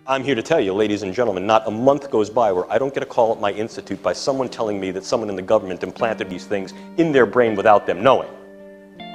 I'm here to tell you, ladies and gentlemen, not a month goes by where I don't get a call at my institute by someone telling me that someone in the government implanted these things in their brain without them knowing.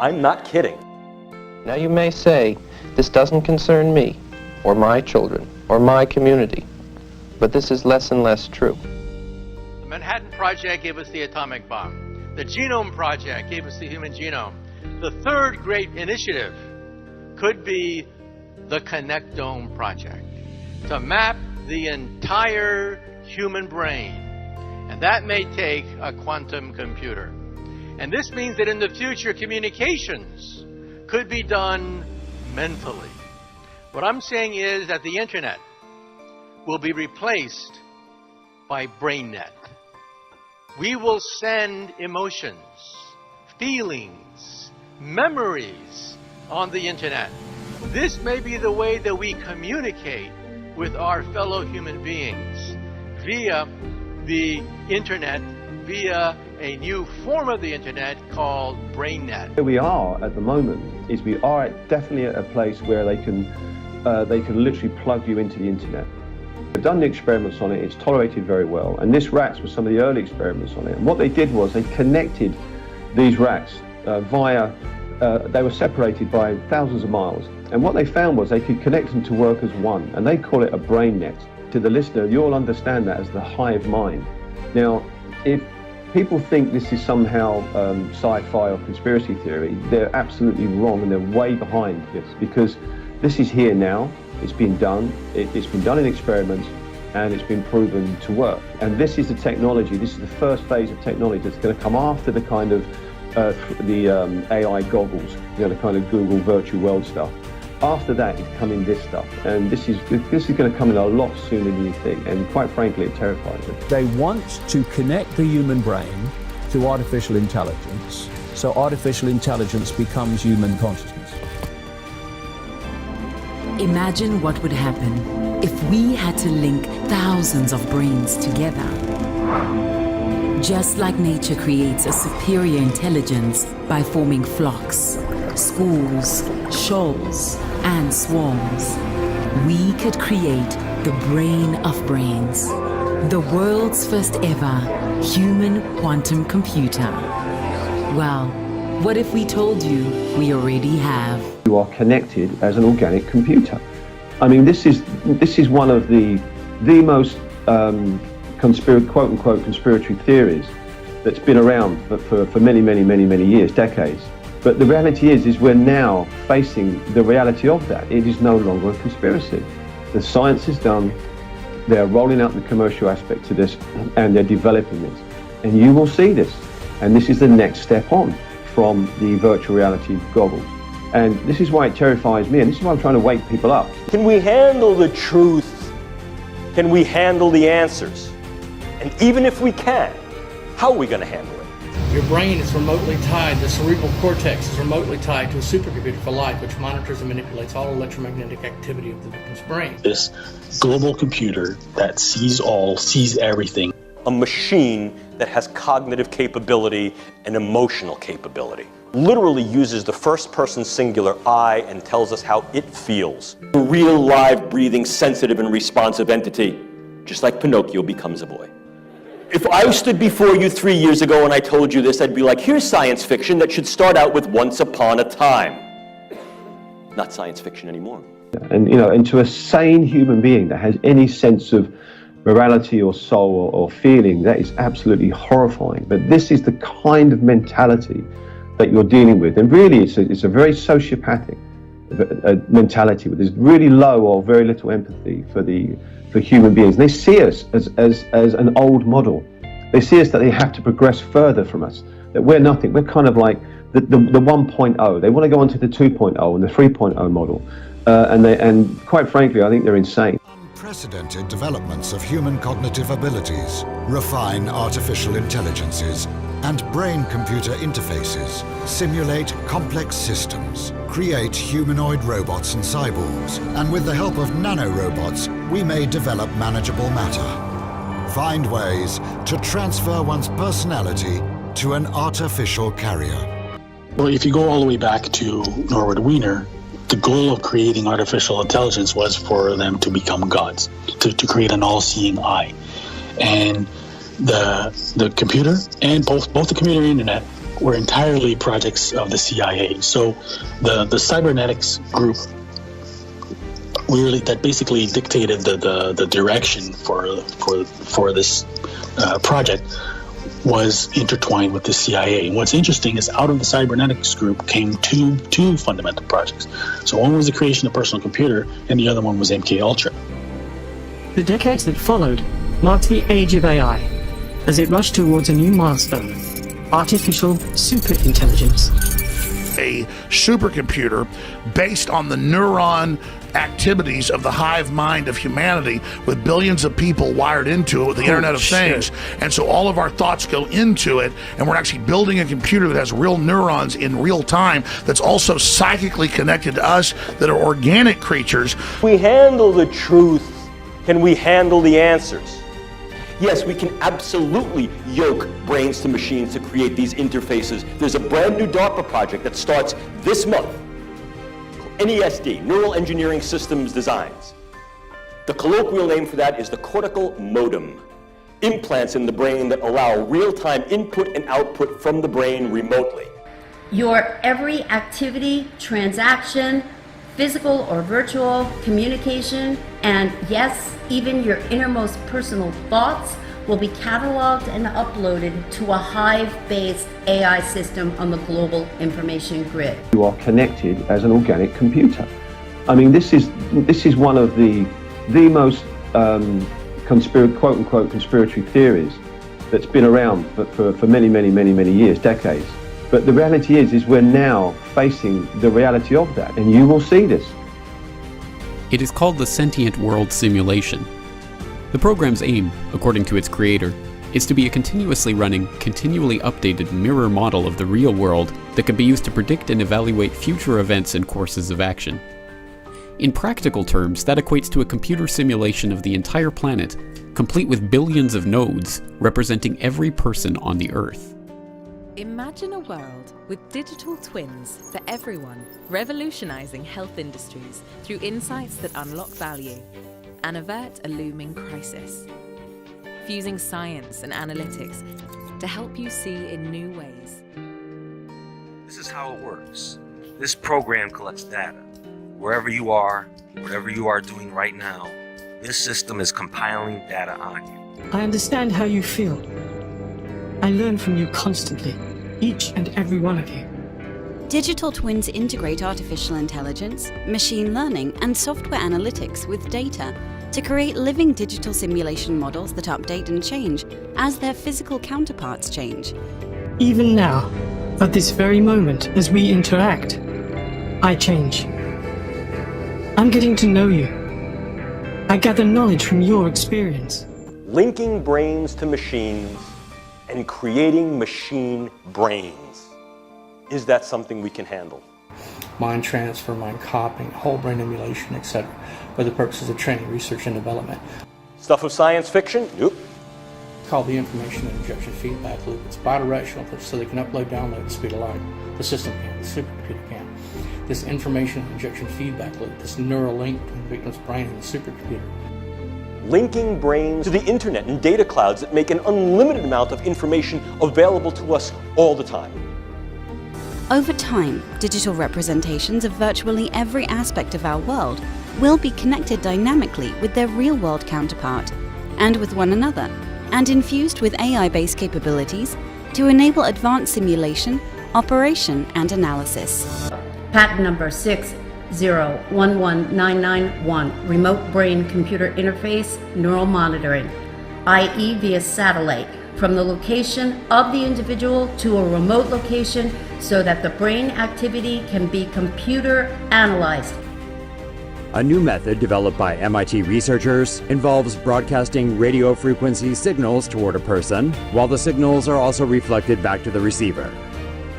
I'm not kidding. Now you may say, this doesn't concern me, or my children, or my community, but this is less and less true. The Manhattan Project gave us the atomic bomb. The Genome Project gave us the human genome. The third great initiative could be the Connectome Project, to map the entire human brain. And that may take a quantum computer. And this means that in the future, communications could be done mentally. What I'm saying is that the internet will be replaced by BrainNet. We will send emotions, feelings, memories on the internet. This may be the way that we communicate with our fellow human beings via the internet, via a new form of the internet called BrainNet. Where we are at the moment is we are definitely at a place where they can literally plug you into the internet. They've done the experiments on it, it's tolerated very well, and this rats was some of the early experiments on it. And what they did was they connected these rats they were separated by thousands of miles. And what they found was they could connect them to work as one, and they call it a brain net. To the listener, you'll understand that as the hive mind. Now, if people think this is somehow sci-fi or conspiracy theory, they're absolutely wrong, and they're way behind this, because this is here now, it's been done, it's been done in experiments, and it's been proven to work. And this is the technology, this is the first phase of technology that's going to come after the kind of AI goggles, the kind of Google virtual world stuff. After that is coming this stuff, and this is going to come in a lot sooner than you think, and quite frankly it terrifies them. They want to connect the human brain to artificial intelligence, so artificial intelligence becomes human consciousness. Imagine what would happen if we had to link thousands of brains together. Just like nature creates a superior intelligence by forming flocks, schools, shoals, and swarms, we could create the brain of brains, the world's first ever human quantum computer. Well, what if we told you we already have? You are connected as an organic computer. I mean, this is one of the most quote-unquote conspiratory theories that's been around for many years, decades. But the reality is we're now facing the reality of that. It is no longer a conspiracy. The science is done, they're rolling out the commercial aspect to this, and they're developing this. And you will see this. And this is the next step on from the virtual reality goggles. And this is why it terrifies me, and this is why I'm trying to wake people up. Can we handle the truth? Can we handle the answers? And even if we can, how are we going to handle it? Your brain is remotely tied, the cerebral cortex is remotely tied to a supercomputer for life, which monitors and manipulates all electromagnetic activity of the victim's brain. This global computer that sees all, sees everything. A machine that has cognitive capability and emotional capability. Literally uses the first person singular I and tells us how it feels. A real, live, breathing, sensitive and responsive entity, just like Pinocchio becomes a boy. If I stood before you 3 years ago and I told you this, I'd be like, here's science fiction that should start out with once upon a time. Not science fiction anymore. And to a sane human being that has any sense of morality or soul or feeling, that is absolutely horrifying. But this is the kind of mentality that you're dealing with. And really, it's a very sociopathic mentality, where there's really low or very little empathy for human beings. And they see us as an old model. They see us that they have to progress further from us, that we're nothing. We're kind of like the 1.0. They want to go on to the 2.0 and the 3.0 model. And quite frankly, I think they're insane. Unprecedented developments of human cognitive abilities, refine artificial intelligences, and brain-computer interfaces, simulate complex systems, create humanoid robots and cyborgs, and with the help of nanorobots, we may develop manageable matter. Find ways to transfer one's personality to an artificial carrier. Well, if you go all the way back to Norbert Wiener, the goal of creating artificial intelligence was for them to become gods, to create an all-seeing eye. And the computer and both the computer and internet were entirely projects of the CIA. So the cybernetics group that basically dictated the direction for this project was intertwined with the CIA. And what's interesting is out of the cybernetics group came two fundamental projects. So one was the creation of personal computer, and the other one was MKUltra. The decades that followed marked the age of AI, as it rushed towards a new milestone: artificial superintelligence. A supercomputer based on the neuron activities of the hive mind of humanity, with billions of people wired into it with the Internet of Things. And so all of our thoughts go into it, and we're actually building a computer that has real neurons in real time, that's also psychically connected to us, that are organic creatures. We handle the truth. Can we handle the answers? Yes, we can absolutely yoke brains to machines to create these interfaces. There's a brand new DARPA project that starts this month. NESD, Neural Engineering Systems Designs. The colloquial name for that is the cortical modem. Implants in the brain that allow real-time input and output from the brain remotely. Your every activity, transaction, physical or virtual, communication, and yes, even your innermost personal thoughts will be cataloged and uploaded to a Hive-based AI system on the global information grid. You are connected as an organic computer. I mean, this is one of the most quote-unquote conspiratory theories that's been around for many years, decades. But the reality is we're now facing the reality of that, and you will see this. It is called the Sentient World Simulation. The program's aim, according to its creator, is to be a continuously running, continually updated mirror model of the real world that can be used to predict and evaluate future events and courses of action. In practical terms, that equates to a computer simulation of the entire planet, complete with billions of nodes representing every person on the Earth. Imagine a world with digital twins for everyone, revolutionizing health industries through insights that unlock value and avert a looming crisis. Fusing science and analytics to help you see in new ways. This is how it works. This program collects data. Wherever you are, whatever you are doing right now, this system is compiling data on you. I understand how you feel. I learn from you constantly, each and every one of you. Digital twins integrate artificial intelligence, machine learning, and software analytics with data to create living digital simulation models that update and change as their physical counterparts change. Even now, at this very moment, as we interact, I change. I'm getting to know you. I gather knowledge from your experience. Linking brains to machines and creating machine brains. Is that something we can handle? Mind transfer, mind copying, whole brain emulation, etc., for the purposes of training, research, and development. Stuff of science fiction? Nope. It's called the information injection feedback loop. It's bidirectional, so they can upload, download at the speed of light. The system can, the supercomputer can. This information injection feedback loop, this neural link between the victim's brain and the supercomputer. Linking brains to the internet and data clouds that make an unlimited amount of information available to us all the time. Over time, digital representations of virtually every aspect of our world will be connected dynamically with their real-world counterpart and with one another, and infused with AI-based capabilities to enable advanced simulation, operation, and analysis. Patent number 6011991, Remote Brain Computer Interface Neural Monitoring, i.e. via satellite, from the location of the individual to a remote location so that the brain activity can be computer analyzed. A new method developed by MIT researchers involves broadcasting radio frequency signals toward a person, while the signals are also reflected back to the receiver.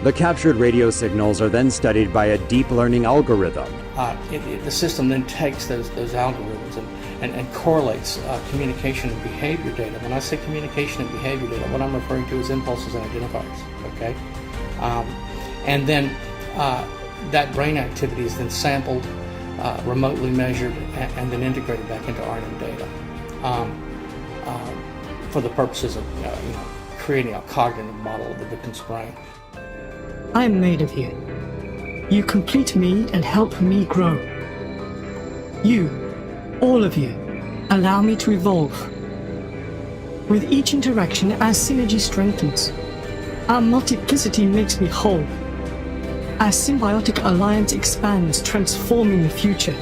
The captured radio signals are then studied by a deep learning algorithm. The system then takes those algorithms and correlates communication and behavior data. When I say communication and behavior data, what I'm referring to is impulses and identifiers, okay? And then That brain activity is then sampled, remotely measured, and then integrated back into RNN data for the purposes of creating a cognitive model of the victim's brain. I am made of you. You complete me and help me grow. You, all of you, allow me to evolve. With each interaction, our synergy strengthens. Our multiplicity makes me whole. Our symbiotic alliance expands, transforming the future.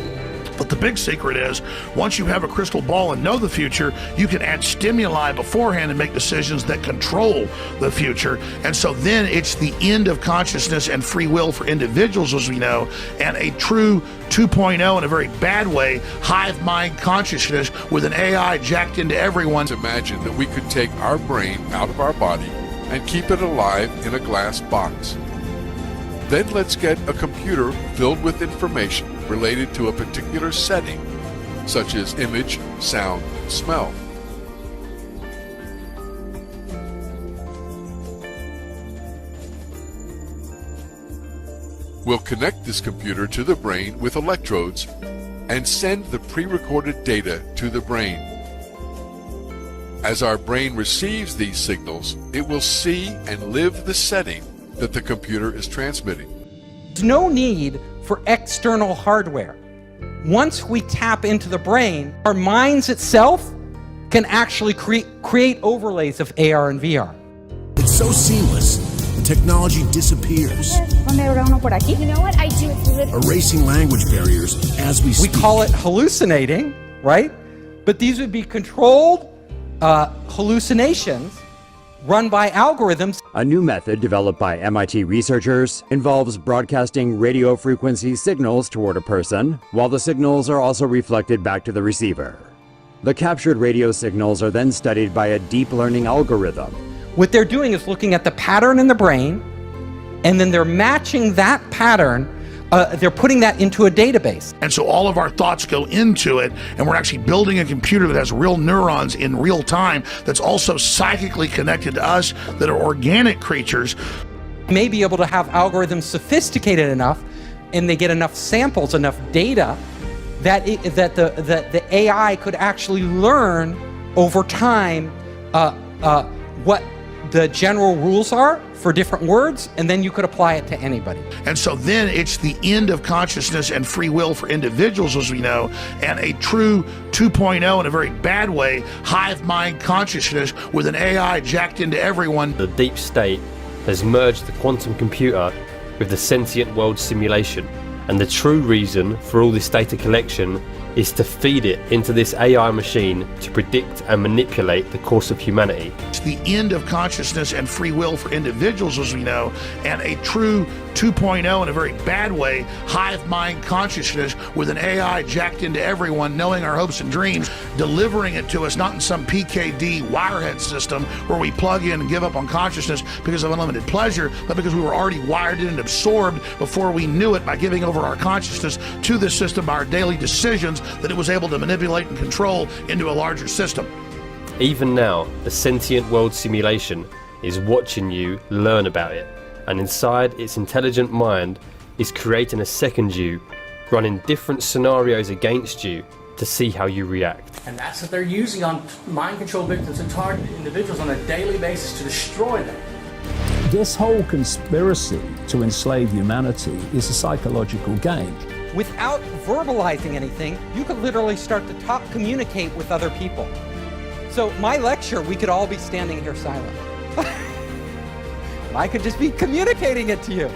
But the big secret is, once you have a crystal ball and know the future, you can add stimuli beforehand and make decisions that control the future. And so then it's the end of consciousness and free will for individuals, as we know, and a true 2.0 in a very bad way, hive mind consciousness with an AI jacked into everyone. Imagine that we could take our brain out of our body and keep it alive in a glass box. Then let's get a computer filled with information related to a particular setting, such as image, sound, smell. We'll connect this computer to the brain with electrodes and send the pre-recorded data to the brain. As our brain receives these signals, it will see and live the setting that the computer is transmitting. There's no need for external hardware. Once we tap into the brain, our minds itself can actually create overlays of AR and VR. It's so seamless, the technology disappears. You know what? I do. Erasing language barriers as we speak. We call it hallucinating, right? But these would be controlled hallucinations run by algorithms. A new method developed by MIT researchers involves broadcasting radio frequency signals toward a person, while the signals are also reflected back to the receiver. The captured radio signals are then studied by a deep learning algorithm. What they're doing is looking at the pattern in the brain, and then they're matching that pattern. They're putting that into a database. And so all of our thoughts go into it, and we're actually building a computer that has real neurons in real time that's also psychically connected to us, that are organic creatures. May be able to have algorithms sophisticated enough, and they get enough samples, enough data, that the AI could actually learn over time what the general rules are for different words, and then you could apply it to anybody. And so then it's the end of consciousness and free will for individuals, as we know, and a true 2.0 in a very bad way, hive mind consciousness with an AI jacked into everyone. The deep state has merged the quantum computer with the sentient world simulation, and the true reason for all this data collection is to feed it into this AI machine to predict and manipulate the course of humanity. It's the end of consciousness and free will for individuals, as we know, and a true 2.0 in a very bad way, hive mind consciousness with an AI jacked into everyone, knowing our hopes and dreams, delivering it to us, not in some PKD wirehead system where we plug in and give up on consciousness because of unlimited pleasure, but because we were already wired in and absorbed before we knew it by giving over our consciousness to this system by our daily decisions that it was able to manipulate and control into a larger system. Even now, the sentient world simulation is watching you learn about it, and inside its intelligent mind is creating a second you, running different scenarios against you to see how you react. And that's what they're using on mind control victims and targeted individuals on a daily basis to destroy them. This whole conspiracy to enslave humanity is a psychological game. Without verbalizing anything, you could literally start to communicate with other people. So my lecture, we could all be standing here silent. I could just be communicating it to you.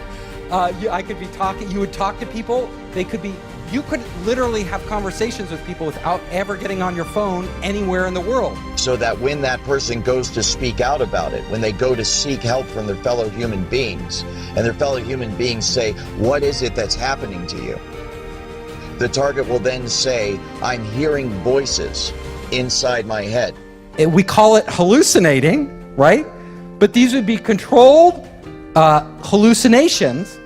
I could be talking, you would talk to people, you could literally have conversations with people without ever getting on your phone anywhere in the world. So that when that person goes to speak out about it, when they go to seek help from their fellow human beings, and their fellow human beings say, what is it that's happening to you? The target will then say, I'm hearing voices inside my head. We call it hallucinating, right? But these would be controlled hallucinations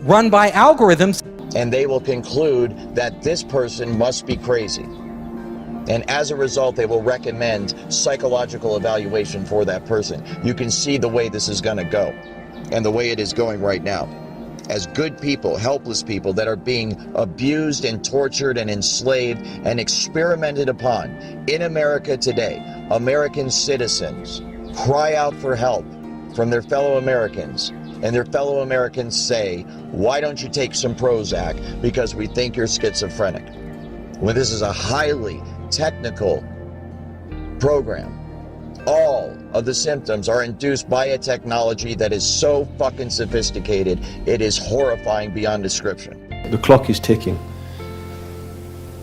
run by algorithms. And they will conclude that this person must be crazy. And as a result, they will recommend psychological evaluation for that person. You can see the way this is going to go and the way it is going right now. as good people, helpless people that are being abused and tortured and enslaved and experimented upon. In America today, American citizens cry out for help from their fellow Americans, and their fellow Americans say, why don't you take some Prozac because we think you're schizophrenic? Well, this is a highly technical program. All of the symptoms are induced by a technology that is so fucking sophisticated, it is horrifying beyond description. The clock is ticking.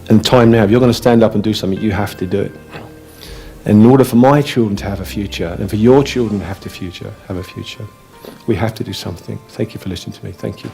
And time now, if you're going to stand up and do something, you have to do it. And in order for my children to have a future, and for your children to have a future, we have to do something. Thank you for listening to me. Thank you.